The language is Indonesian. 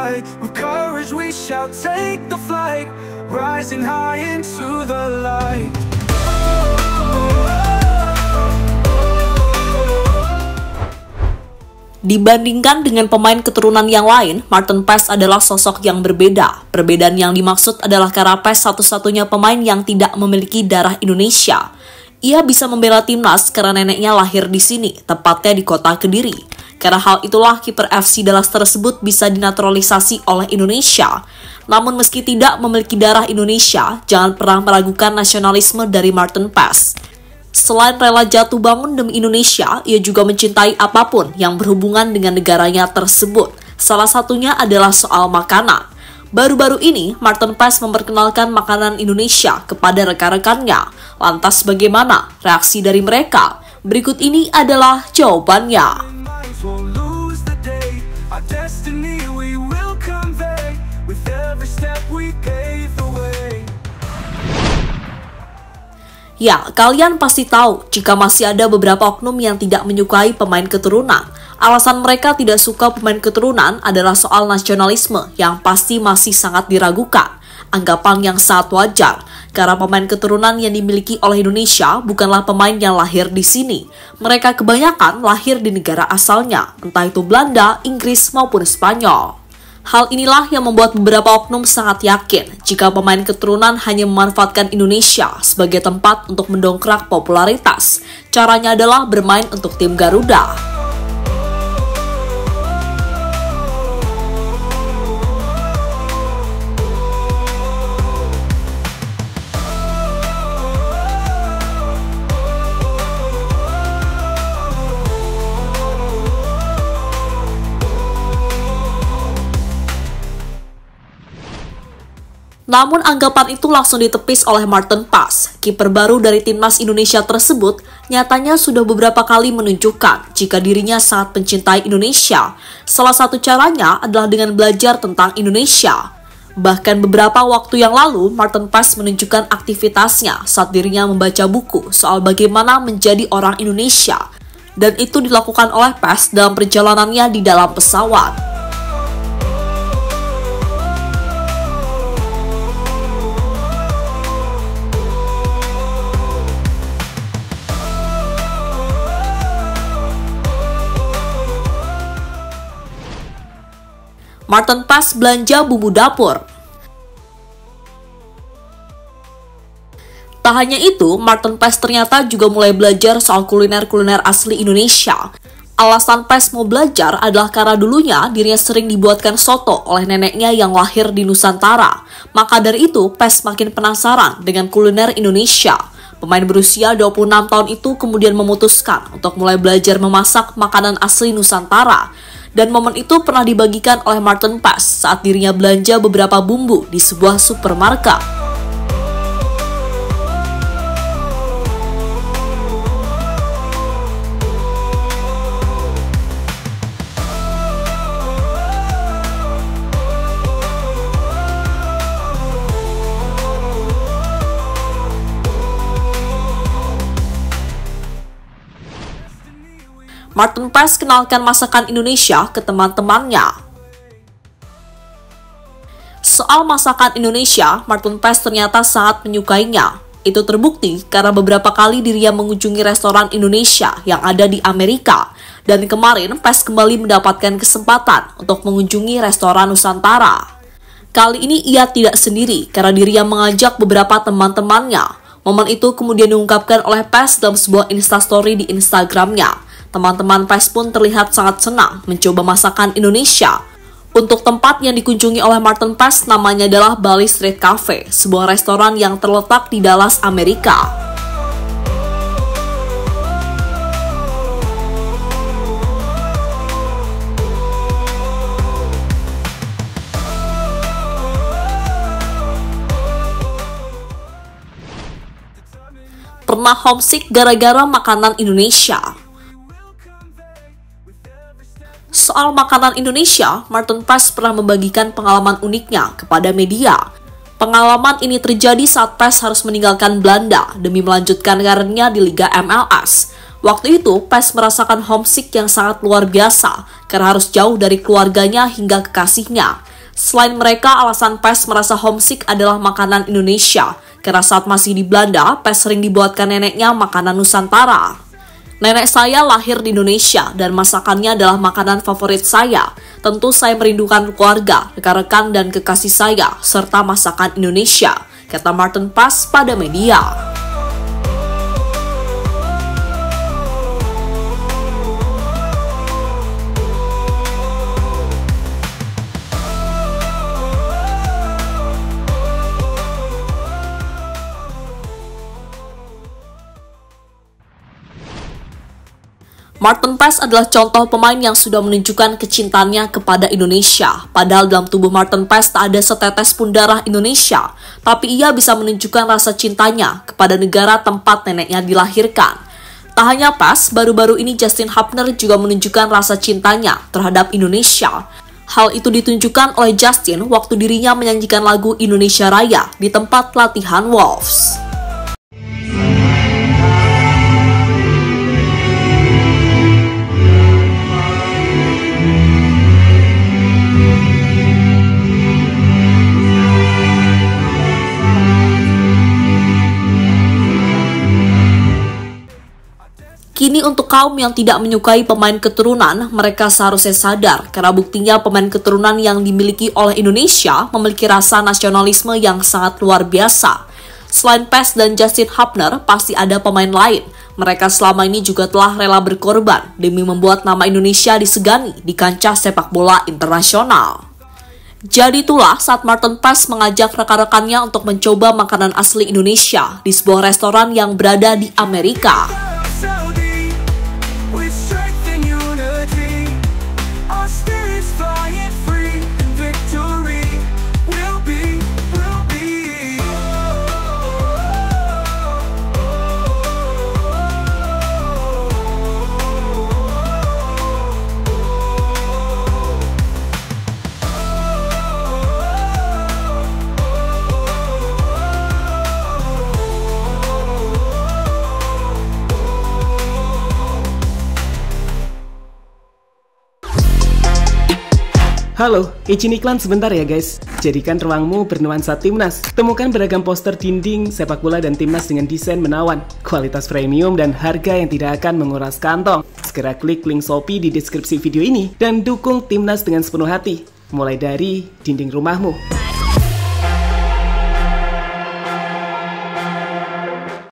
fight. With courage we shall take the flight, rising high into the light. Dibandingkan dengan pemain keturunan yang lain, Martin Paes adalah sosok yang berbeda. Perbedaan yang dimaksud adalah karena Paes satu-satunya pemain yang tidak memiliki darah Indonesia. Ia bisa membela timnas karena neneknya lahir di sini, tepatnya di kota Kediri. Karena hal itulah kiper FC Dallas tersebut bisa dinaturalisasi oleh Indonesia. Namun meski tidak memiliki darah Indonesia, jangan pernah meragukan nasionalisme dari Martin Paes. Selain rela jatuh bangun demi Indonesia, ia juga mencintai apapun yang berhubungan dengan negaranya tersebut. Salah satunya adalah soal makanan. Baru-baru ini, Martin Paes memperkenalkan makanan Indonesia kepada rekan-rekannya. Lantas bagaimana reaksi dari mereka? Berikut ini adalah jawabannya. Ya, kalian pasti tahu jika masih ada beberapa oknum yang tidak menyukai pemain keturunan. Alasan mereka tidak suka pemain keturunan adalah soal nasionalisme yang pasti masih sangat diragukan. Anggapan yang sangat wajar, karena pemain keturunan yang dimiliki oleh Indonesia bukanlah pemain yang lahir di sini. Mereka kebanyakan lahir di negara asalnya, entah itu Belanda, Inggris, maupun Spanyol. Hal inilah yang membuat beberapa oknum sangat yakin jika pemain keturunan hanya memanfaatkan Indonesia sebagai tempat untuk mendongkrak popularitas. Caranya adalah bermain untuk tim Garuda. Namun anggapan itu langsung ditepis oleh Martin Paes. Kiper baru dari timnas Indonesia tersebut nyatanya sudah beberapa kali menunjukkan jika dirinya sangat mencintai Indonesia. Salah satu caranya adalah dengan belajar tentang Indonesia. Bahkan beberapa waktu yang lalu, Martin Paes menunjukkan aktivitasnya saat dirinya membaca buku soal bagaimana menjadi orang Indonesia. Dan itu dilakukan oleh Paes dalam perjalanannya di dalam pesawat. Martin Paes belanja bumbu dapur. Tak hanya itu, Martin Paes ternyata juga mulai belajar soal kuliner-kuliner asli Indonesia. Alasan Paes mau belajar adalah karena dulunya dirinya sering dibuatkan soto oleh neneknya yang lahir di Nusantara. Maka dari itu, Paes makin penasaran dengan kuliner Indonesia. Pemain berusia 26 tahun itu kemudian memutuskan untuk mulai belajar memasak makanan asli Nusantara. Dan momen itu pernah dibagikan oleh Martin Paes saat dirinya belanja beberapa bumbu di sebuah supermarket. Martin Paes kenalkan masakan Indonesia ke teman-temannya. Soal masakan Indonesia, Martin Paes ternyata sangat menyukainya. Itu terbukti karena beberapa kali dirinya mengunjungi restoran Indonesia yang ada di Amerika. Dan kemarin, Paes kembali mendapatkan kesempatan untuk mengunjungi restoran Nusantara. Kali ini ia tidak sendiri karena dirinya mengajak beberapa teman-temannya. Momen itu kemudian diungkapkan oleh Paes dalam sebuah instastory di Instagramnya. Teman-teman Paes pun terlihat sangat senang mencoba masakan Indonesia. Untuk tempat yang dikunjungi oleh Martin Paes namanya adalah Bali Street Cafe, sebuah restoran yang terletak di Dallas, Amerika. Pernah homesick gara-gara makanan Indonesia? Soal makanan Indonesia, Martin Paes pernah membagikan pengalaman uniknya kepada media. Pengalaman ini terjadi saat Paes harus meninggalkan Belanda demi melanjutkan karirnya di Liga MLS. Waktu itu, Paes merasakan homesick yang sangat luar biasa karena harus jauh dari keluarganya hingga kekasihnya. Selain mereka, alasan PES merasa homesick adalah makanan Indonesia, karena saat masih di Belanda, PES sering dibuatkan neneknya makanan Nusantara. Nenek saya lahir di Indonesia dan masakannya adalah makanan favorit saya. Tentu saya merindukan keluarga, rekan-rekan dan kekasih saya, serta masakan Indonesia, kata Maarten Pas pada media. Maarten Pas adalah contoh pemain yang sudah menunjukkan kecintaannya kepada Indonesia. Padahal dalam tubuh Maarten Pas tak ada setetes pun darah Indonesia, tapi ia bisa menunjukkan rasa cintanya kepada negara tempat neneknya dilahirkan. Tak hanya Pas, baru-baru ini Justin Hubner juga menunjukkan rasa cintanya terhadap Indonesia. Hal itu ditunjukkan oleh Justin waktu dirinya menyanyikan lagu Indonesia Raya di tempat latihan Wolves. Kini untuk kaum yang tidak menyukai pemain keturunan, mereka seharusnya sadar karena buktinya pemain keturunan yang dimiliki oleh Indonesia memiliki rasa nasionalisme yang sangat luar biasa. Selain PES dan Justin Hubner, pasti ada pemain lain. Mereka selama ini juga telah rela berkorban demi membuat nama Indonesia disegani di kancah sepak bola internasional. Jadi itulah saat Maarten Pas mengajak rekan-rekannya untuk mencoba makanan asli Indonesia di sebuah restoran yang berada di Amerika. Halo, izin iklan sebentar ya guys. Jadikan ruangmu bernuansa timnas. Temukan beragam poster dinding, sepak bola dan timnas dengan desain menawan, kualitas premium dan harga yang tidak akan menguras kantong. Segera klik link Shopee di deskripsi video ini dan dukung timnas dengan sepenuh hati. Mulai dari dinding rumahmu.